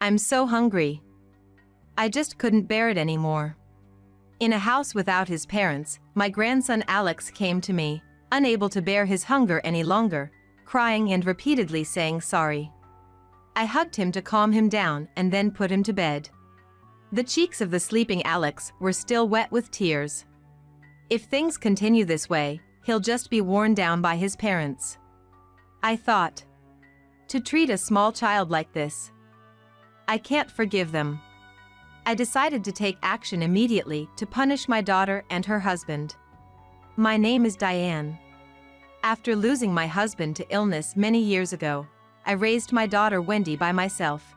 I'm so hungry. I just couldn't bear it anymore. In a house without his parents, my grandson Alex came to me, unable to bear his hunger any longer, crying and repeatedly saying sorry. I hugged him to calm him down and then put him to bed. The cheeks of the sleeping Alex were still wet with tears. If things continue this way, he'll just be worn down by his parents. I thought. To treat a small child like this. I can't forgive them. I decided to take action immediately to punish my daughter and her husband. My name is Diane. After losing my husband to illness many years ago, I raised my daughter Wendy by myself.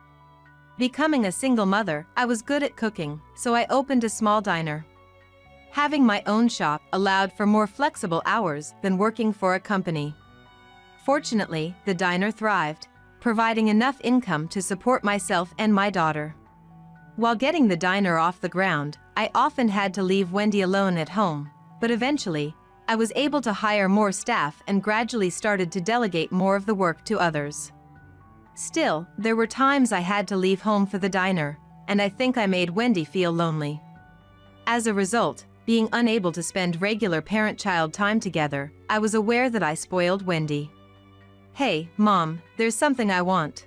Becoming a single mother, I was good at cooking, so I opened a small diner. Having my own shop allowed for more flexible hours than working for a company. Fortunately, the diner thrived, providing enough income to support myself and my daughter. While getting the diner off the ground, I often had to leave Wendy alone at home, but eventually, I was able to hire more staff and gradually started to delegate more of the work to others. Still, there were times I had to leave home for the diner, and I think I made Wendy feel lonely. As a result, being unable to spend regular parent-child time together, I was aware that I spoiled Wendy. Hey, Mom, there's something I want.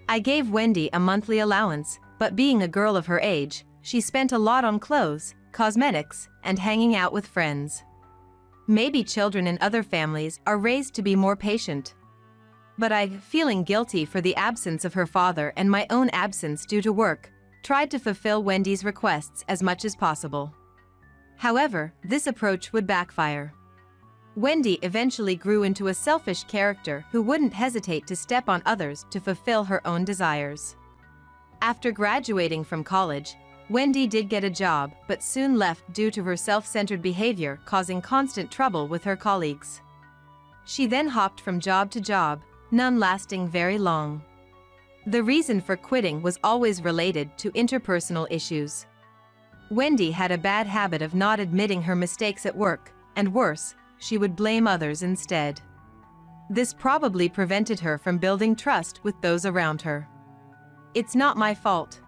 I gave Wendy a monthly allowance, but being a girl of her age, she spent a lot on clothes, cosmetics, and hanging out with friends. Maybe children in other families are raised to be more patient. But I, feeling guilty for the absence of her father and my own absence due to work, tried to fulfill Wendy's requests as much as possible. However, this approach would backfire. Wendy eventually grew into a selfish character who wouldn't hesitate to step on others to fulfill her own desires. After graduating from college, Wendy did get a job but soon left due to her self-centered behavior causing constant trouble with her colleagues. She then hopped from job to job, none lasting very long. The reason for quitting was always related to interpersonal issues. Wendy had a bad habit of not admitting her mistakes at work, and worse, she would blame others instead. This probably prevented her from building trust with those around her. It's not my fault.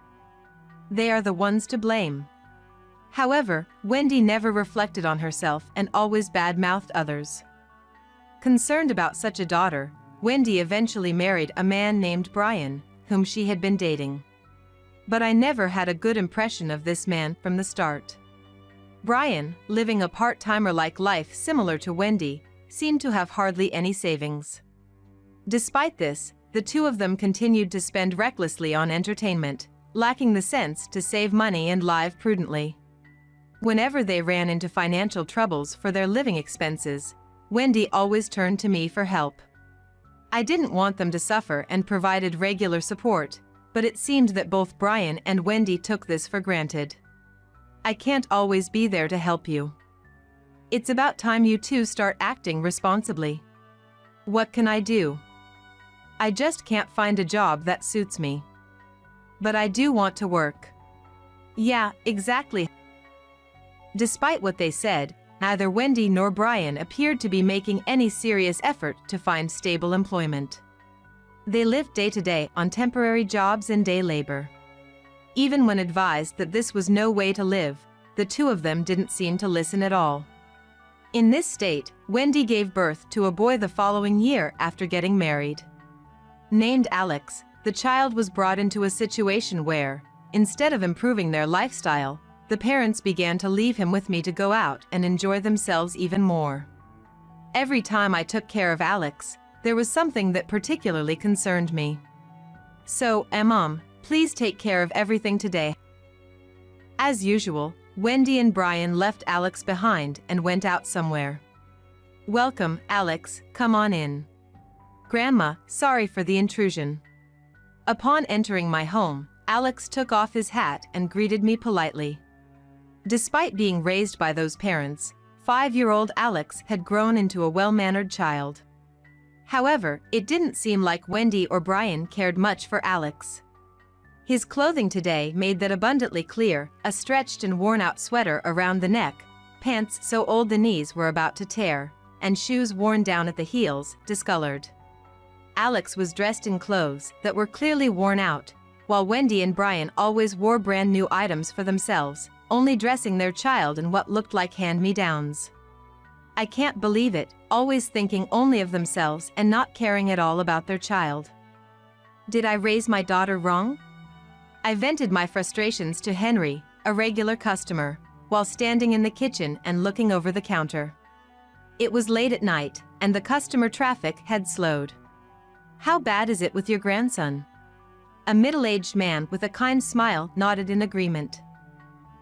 They are the ones to blame. However, Wendy never reflected on herself and always bad-mouthed others. Concerned about such a daughter, Wendy eventually married a man named Brian, whom she had been dating. But I never had a good impression of this man from the start. Brian, living a part-timer-like life similar to Wendy, seemed to have hardly any savings. Despite this, the two of them continued to spend recklessly on entertainment, lacking the sense to save money and live prudently. Whenever they ran into financial troubles for their living expenses, Wendy always turned to me for help. I didn't want them to suffer and provided regular support, but it seemed that both Brian and Wendy took this for granted. I can't always be there to help you. It's about time you two start acting responsibly. What can I do? I just can't find a job that suits me. But I do want to work. Yeah, exactly. Despite what they said, neither Wendy nor Brian appeared to be making any serious effort to find stable employment. They lived day to day on temporary jobs and day labor. Even when advised that this was no way to live, the two of them didn't seem to listen at all. In this state, Wendy gave birth to a boy the following year after getting married. Named Alex, the child was brought into a situation where, instead of improving their lifestyle, the parents began to leave him with me to go out and enjoy themselves even more. Every time I took care of Alex, there was something that particularly concerned me. So, Mom, please take care of everything today. As usual, Wendy and Brian left Alex behind and went out somewhere. Welcome, Alex, come on in. Grandma, sorry for the intrusion. Upon entering my home, Alex took off his hat and greeted me politely. Despite being raised by those parents, 5-year-old Alex had grown into a well-mannered child. However, it didn't seem like Wendy or Brian cared much for Alex. His clothing today made that abundantly clear, a stretched and worn-out sweater around the neck, pants so old the knees were about to tear, and shoes worn down at the heels, discolored. Alex was dressed in clothes that were clearly worn out, while Wendy and Brian always wore brand new items for themselves, only dressing their child in what looked like hand-me-downs. I can't believe it, always thinking only of themselves and not caring at all about their child. Did I raise my daughter wrong? I vented my frustrations to Henry, a regular customer, while standing in the kitchen and looking over the counter. It was late at night, and the customer traffic had slowed. "How bad is it with your grandson?" A middle-aged man with a kind smile nodded in agreement.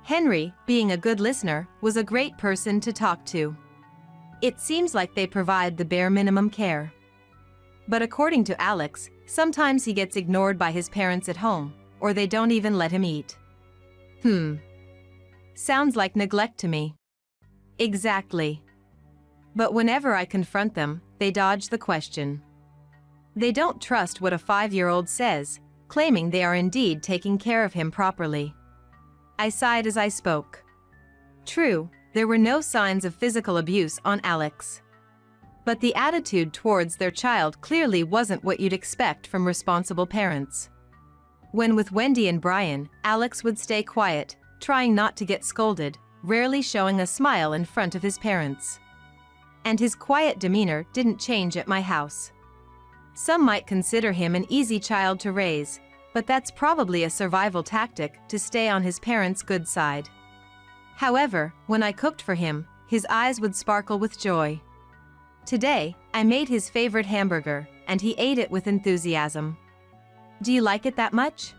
Henry, being a good listener, was a great person to talk to. "It seems like they provide the bare minimum care. But according to Alex, sometimes he gets ignored by his parents at home, or they don't even let him eat." Sounds like neglect to me. Exactly. But whenever I confront them, they dodge the question. They don't trust what a 5-year-old says, claiming they are indeed taking care of him properly. I sighed as I spoke. True, there were no signs of physical abuse on Alex. But the attitude towards their child clearly wasn't what you'd expect from responsible parents. When with Wendy and Brian, Alex would stay quiet, trying not to get scolded, rarely showing a smile in front of his parents. And his quiet demeanor didn't change at my house. Some might consider him an easy child to raise, but that's probably a survival tactic to stay on his parents' good side. However, when I cooked for him, his eyes would sparkle with joy. Today, I made his favorite hamburger, and he ate it with enthusiasm. "Do you like it that much?"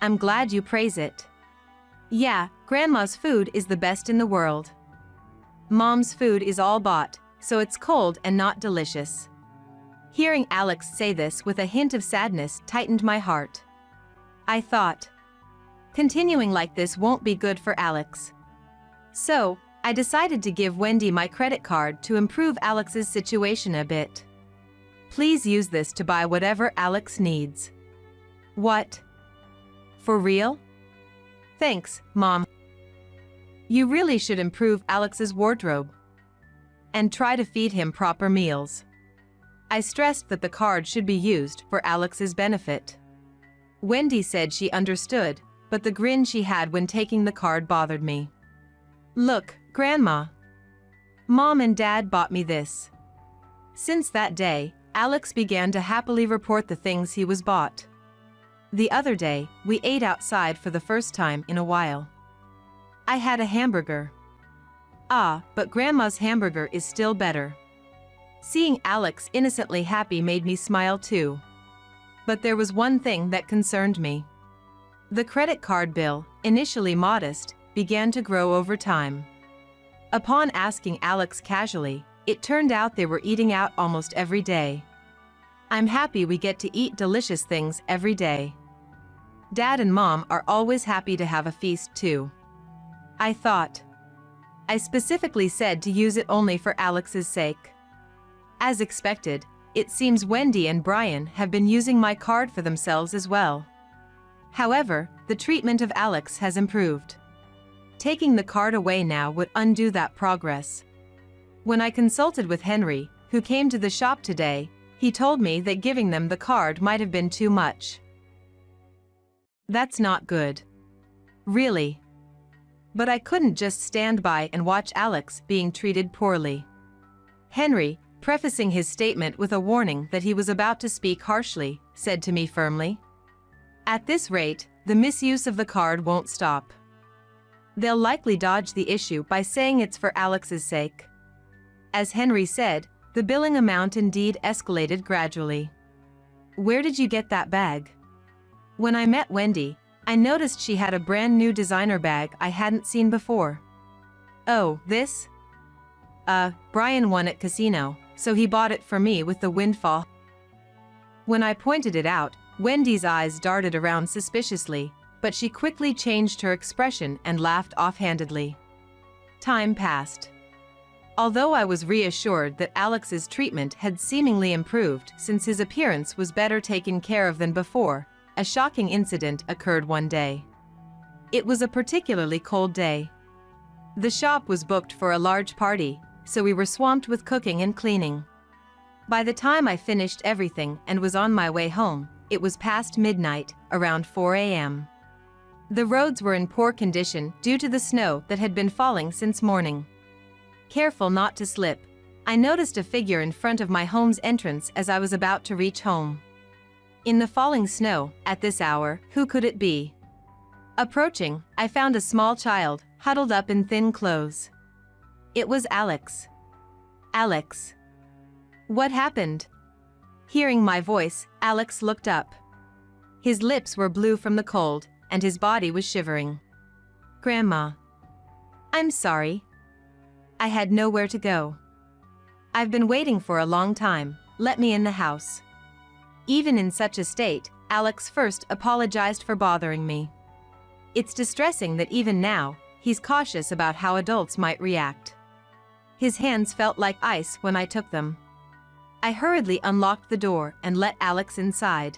"I'm glad you praise it." "Yeah, Grandma's food is the best in the world. Mom's food is all bought, so it's cold and not delicious." Hearing Alex say this with a hint of sadness tightened my heart. I thought, continuing like this won't be good for Alex. So, I decided to give Wendy my credit card to improve Alex's situation a bit. "Please use this to buy whatever Alex needs." "What? For real?" "Thanks, Mom. You really should improve Alex's wardrobe. And try to feed him proper meals." I stressed that the card should be used for Alex's benefit. Wendy said she understood, but the grin she had when taking the card bothered me. "Look, Grandma. Mom and Dad bought me this." Since that day, Alex began to happily report the things he was bought. The other day, we ate outside for the first time in a while. I had a hamburger. Ah, but Grandma's hamburger is still better. Seeing Alex innocently happy made me smile too. But there was one thing that concerned me. The credit card bill, initially modest, began to grow over time. Upon asking Alex casually, it turned out they were eating out almost every day. I'm happy we get to eat delicious things every day. Dad and Mom are always happy to have a feast too. I thought. I specifically said to use it only for Alex's sake. As expected, it seems Wendy and Brian have been using my card for themselves as well. However, the treatment of Alex has improved. Taking the card away now would undo that progress. When I consulted with Henry, who came to the shop today, he told me that giving them the card might have been too much. That's not good. Really. But I couldn't just stand by and watch Alex being treated poorly. Henry, prefacing his statement with a warning that he was about to speak harshly, said to me firmly, "At this rate, the misuse of the card won't stop. They'll likely dodge the issue by saying it's for Alex's sake." As Henry said, the billing amount indeed escalated gradually. "Where did you get that bag?" When I met Wendy, I noticed she had a brand new designer bag I hadn't seen before. "Oh, this? Brian won at casino, so he bought it for me with the windfall." When I pointed it out, Wendy's eyes darted around suspiciously, but she quickly changed her expression and laughed offhandedly. Time passed. Although I was reassured that Alex's treatment had seemingly improved since his appearance was better taken care of than before, a shocking incident occurred one day. It was a particularly cold day. The shop was booked for a large party, so we were swamped with cooking and cleaning. By the time I finished everything and was on my way home, it was past midnight, around 4 a.m. The roads were in poor condition due to the snow that had been falling since morning. Careful not to slip, I noticed a figure in front of my home's entrance as I was about to reach home. In the falling snow, at this hour, who could it be? Approaching, I found a small child, huddled up in thin clothes. It was Alex. Alex. What happened? Hearing my voice, Alex looked up. His lips were blue from the cold, and his body was shivering. Grandma. I'm sorry. I had nowhere to go. I've been waiting for a long time, let me in the house. Even in such a state, Alex first apologized for bothering me. It's distressing that even now, he's cautious about how adults might react. His hands felt like ice when I took them. I hurriedly unlocked the door and let Alex inside.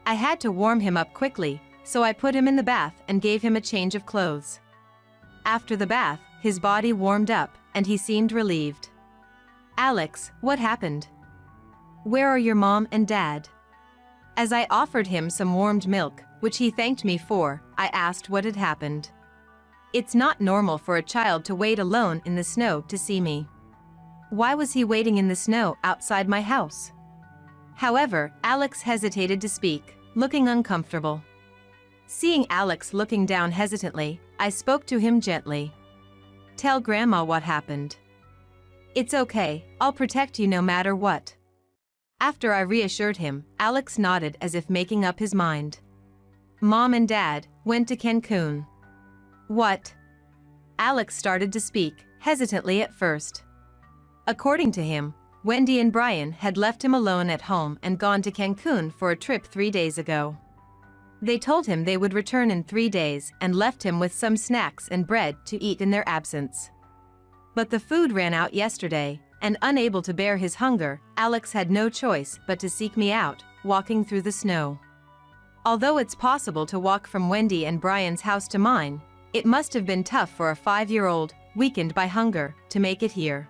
I had to warm him up quickly, so I put him in the bath and gave him a change of clothes. After the bath, his body warmed up, and he seemed relieved. Alex, what happened? Where are your mom and dad? As I offered him some warmed milk, which he thanked me for, I asked what had happened. It's not normal for a child to wait alone in the snow to see me. Why was he waiting in the snow outside my house? However, Alex hesitated to speak, looking uncomfortable. Seeing Alex looking down hesitantly, I spoke to him gently. Tell Grandma what happened. It's okay, I'll protect you no matter what. After I reassured him, Alex nodded as if making up his mind. Mom and Dad went to Cancun. What? Alex started to speak, hesitantly at first. According to him, Wendy and Brian had left him alone at home and gone to Cancun for a trip 3 days ago. They told him they would return in 3 days and left him with some snacks and bread to eat in their absence. But the food ran out yesterday, and unable to bear his hunger, Alex had no choice but to seek me out, walking through the snow. Although it's possible to walk from Wendy and Brian's house to mine, it must have been tough for a 5-year-old, weakened by hunger, to make it here.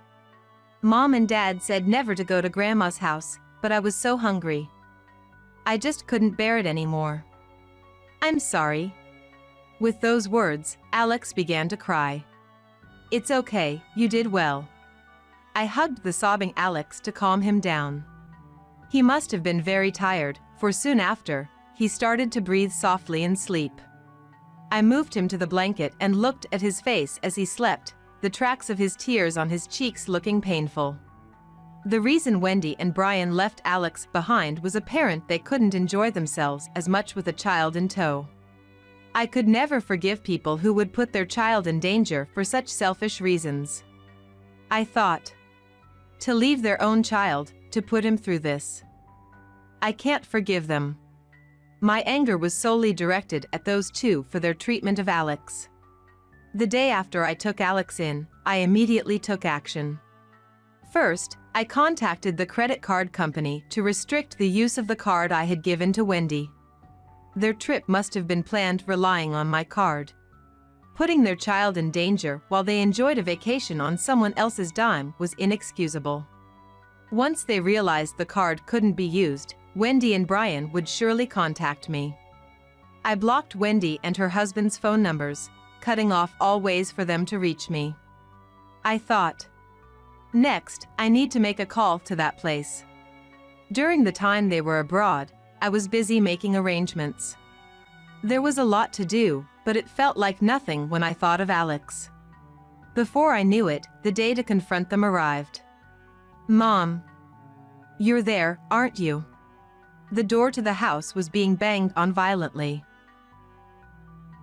Mom and Dad said never to go to Grandma's house, but I was so hungry. I just couldn't bear it anymore. I'm sorry. With those words, Alex began to cry. It's okay, you did well. I hugged the sobbing Alex to calm him down. He must have been very tired, for soon after, he started to breathe softly and sleep. I moved him to the blanket and looked at his face as he slept, the tracks of his tears on his cheeks looking painful. The reason Wendy and Brian left Alex behind was apparent. They couldn't enjoy themselves as much with a child in tow. I could never forgive people who would put their child in danger for such selfish reasons. I thought, to leave their own child, to put him through this. I can't forgive them. My anger was solely directed at those two for their treatment of Alex. The day after I took Alex in, I immediately took action. First, I contacted the credit card company to restrict the use of the card I had given to Wendy. Their trip must have been planned relying on my card. Putting their child in danger while they enjoyed a vacation on someone else's dime was inexcusable. Once they realized the card couldn't be used, Wendy and Brian would surely contact me. I blocked Wendy and her husband's phone numbers, cutting off all ways for them to reach me. I thought, next, I need to make a call to that place. During the time they were abroad, I was busy making arrangements. There was a lot to do, but it felt like nothing when I thought of Alex. Before I knew it, the day to confront them arrived. Mom. You're there, aren't you? The door to the house was being banged on violently.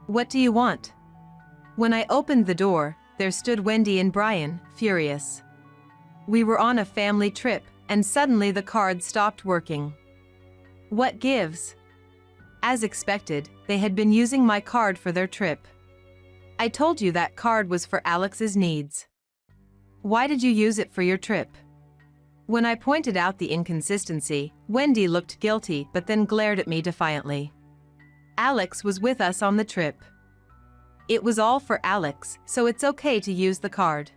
What do you want? When I opened the door, there stood Wendy and Brian, furious. We were on a family trip, and suddenly the card stopped working. What gives? As expected, they had been using my card for their trip. I told you that card was for Alex's needs. Why did you use it for your trip? When I pointed out the inconsistency, Wendy looked guilty but then glared at me defiantly. Alex was with us on the trip. It was all for Alex, so it's okay to use the card.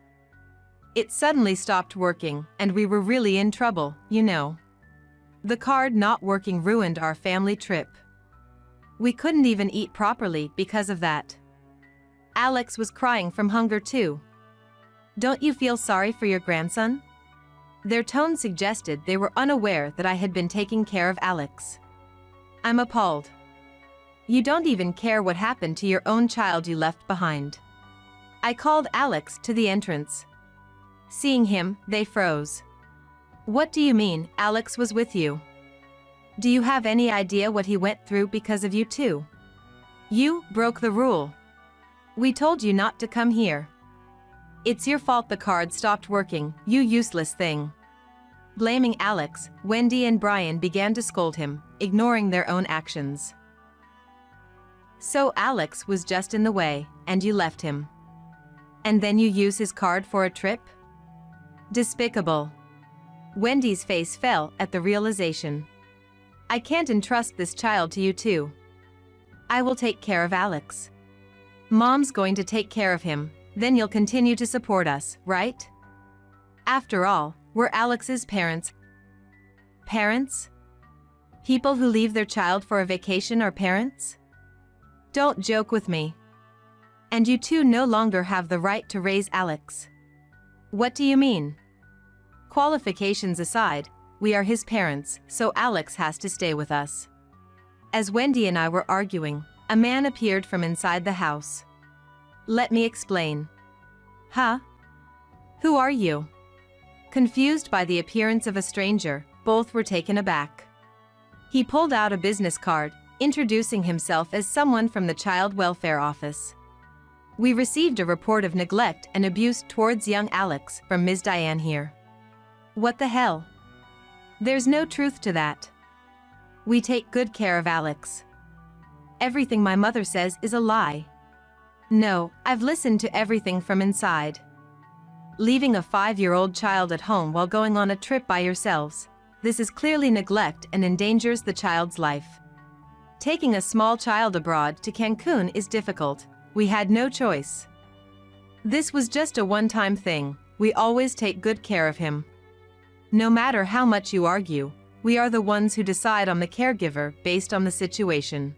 It suddenly stopped working, and we were really in trouble, you know. The card not working ruined our family trip. We couldn't even eat properly because of that. Alex was crying from hunger too. Don't you feel sorry for your grandson? Their tone suggested they were unaware that I had been taking care of Alex. I'm appalled. You don't even care what happened to your own child you left behind. I called Alex to the entrance. Seeing him, they froze. What do you mean, Alex was with you? Do you have any idea what he went through because of you too? You broke the rule. We told you not to come here. It's your fault the card stopped working, you useless thing. Blaming Alex, Wendy and Brian began to scold him, ignoring their own actions. So Alex was just in the way, and you left him. And then you use his card for a trip? Despicable. Wendy's face fell at the realization. I can't entrust this child to you too. I will take care of Alex. Mom's going to take care of him, then you'll continue to support us, right? After all, we're Alex's parents. Parents? People who leave their child for a vacation are parents? Don't joke with me. And you two no longer have the right to raise Alex. What do you mean? Qualifications aside, we are his parents, so Alex has to stay with us. As Wendy and I were arguing, a man appeared from inside the house. Let me explain. Huh? Who are you? Confused by the appearance of a stranger, both were taken aback. He pulled out a business card, introducing himself as someone from the Child Welfare Office. We received a report of neglect and abuse towards young Alex from Ms. Diane here. What the hell? There's no truth to that. We take good care of Alex. Everything my mother says is a lie. No, I've listened to everything from inside. Leaving a 5-year-old child at home while going on a trip by yourselves, this is clearly neglect and endangers the child's life. Taking a small child abroad to Cancun is difficult. We had no choice. This was just a one-time thing. We always take good care of him. No matter how much you argue, we are the ones who decide on the caregiver based on the situation.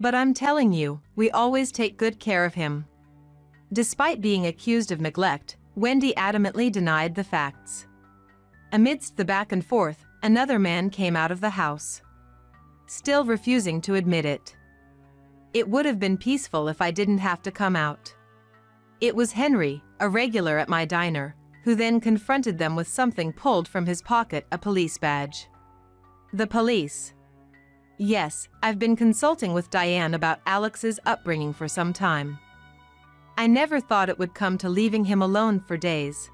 But I'm telling you, we always take good care of him. Despite being accused of neglect, Wendy adamantly denied the facts. Amidst the back and forth, another man came out of the house, still refusing to admit it. It would have been peaceful if I didn't have to come out. It was Henry, a regular at my diner, who then confronted them with something pulled from his pocket, a police badge. The police. Yes, I've been consulting with Diane about Alex's upbringing for some time. I never thought it would come to leaving him alone for days.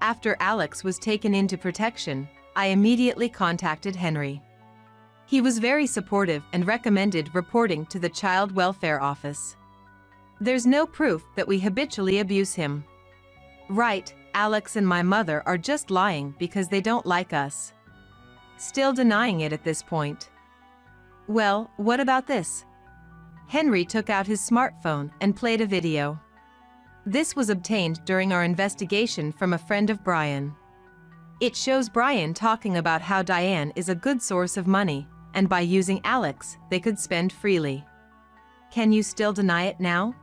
After Alex was taken into protection, I immediately contacted Henry. He was very supportive and recommended reporting to the Child Welfare Office. There's no proof that we habitually abuse him. Right, Alex and my mother are just lying because they don't like us. Still denying it at this point. Well, what about this? Henry took out his smartphone and played a video. This was obtained during our investigation from a friend of Brian. It shows Brian talking about how Diane is a good source of money, and by using Alex, they could spend freely. Can you still deny it now?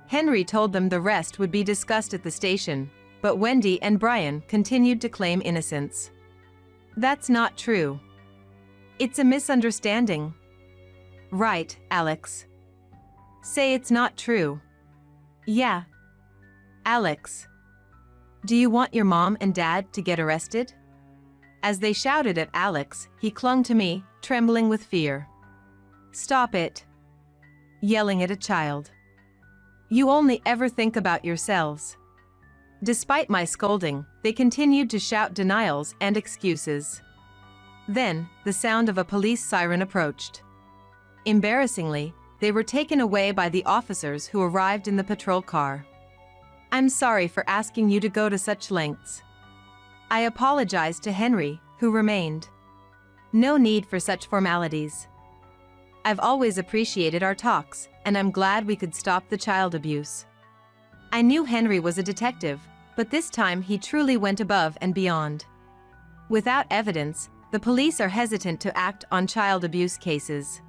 Henry told them the rest would be discussed at the station, but Wendy and Brian continued to claim innocence. That's not true. It's a misunderstanding. Right, Alex. Say it's not true. Yeah. Alex. Do you want your mom and dad to get arrested? As they shouted at Alex, he clung to me, trembling with fear. Stop it. Yelling at a child. You only ever think about yourselves. Despite my scolding, they continued to shout denials and excuses. Then, the sound of a police siren approached. Embarrassingly, they were taken away by the officers who arrived in the patrol car. I'm sorry for asking you to go to such lengths. I apologized to Henry, who remained. No need for such formalities. I've always appreciated our talks, and I'm glad we could stop the child abuse. I knew Henry was a detective, but this time he truly went above and beyond. Without evidence, the police are hesitant to act on child abuse cases.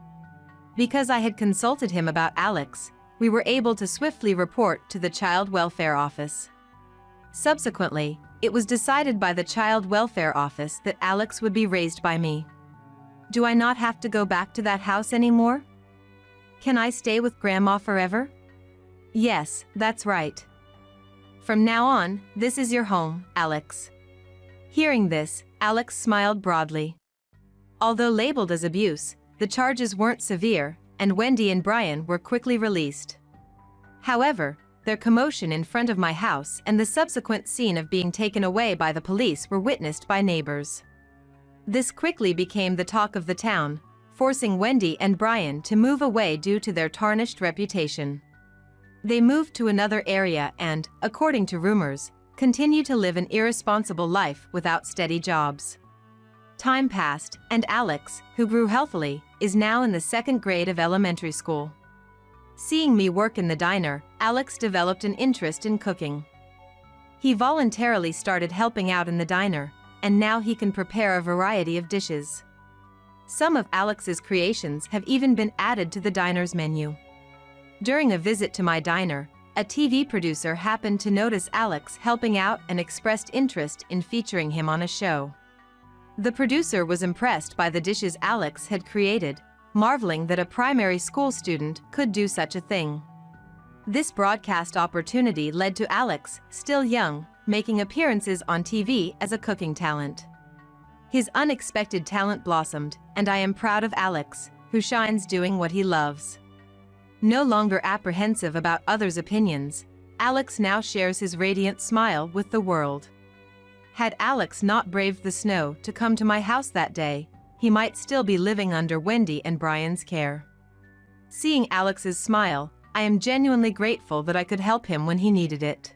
Because I had consulted him about Alex, we were able to swiftly report to the Child Welfare Office. Subsequently, it was decided by the Child Welfare Office that Alex would be raised by me. Do I not have to go back to that house anymore? Can I stay with Grandma forever? Yes, that's right. From now on, this is your home, Alex. Hearing this, Alex smiled broadly. Although labeled as abuse, the charges weren't severe, and Wendy and Brian were quickly released. However, their commotion in front of my house and the subsequent scene of being taken away by the police were witnessed by neighbors. This quickly became the talk of the town, forcing Wendy and Brian to move away due to their tarnished reputation. They moved to another area and, according to rumors, continue to live an irresponsible life without steady jobs. Time passed, and Alex, who grew healthily, is now in the 2nd grade of elementary school. Seeing me work in the diner, Alex developed an interest in cooking. He voluntarily started helping out in the diner, and now he can prepare a variety of dishes. Some of Alex's creations have even been added to the diner's menu. During a visit to my diner, a TV producer happened to notice Alex helping out and expressed interest in featuring him on a show. The producer was impressed by the dishes Alex had created, marveling that a primary school student could do such a thing. This broadcast opportunity led to Alex, still young, making appearances on TV as a cooking talent. His unexpected talent blossomed, and I am proud of Alex, who shines doing what he loves. No longer apprehensive about others' opinions, Alex now shares his radiant smile with the world. Had Alex not braved the snow to come to my house that day, he might still be living under Wendy and Brian's care. Seeing Alex's smile, I am genuinely grateful that I could help him when he needed it.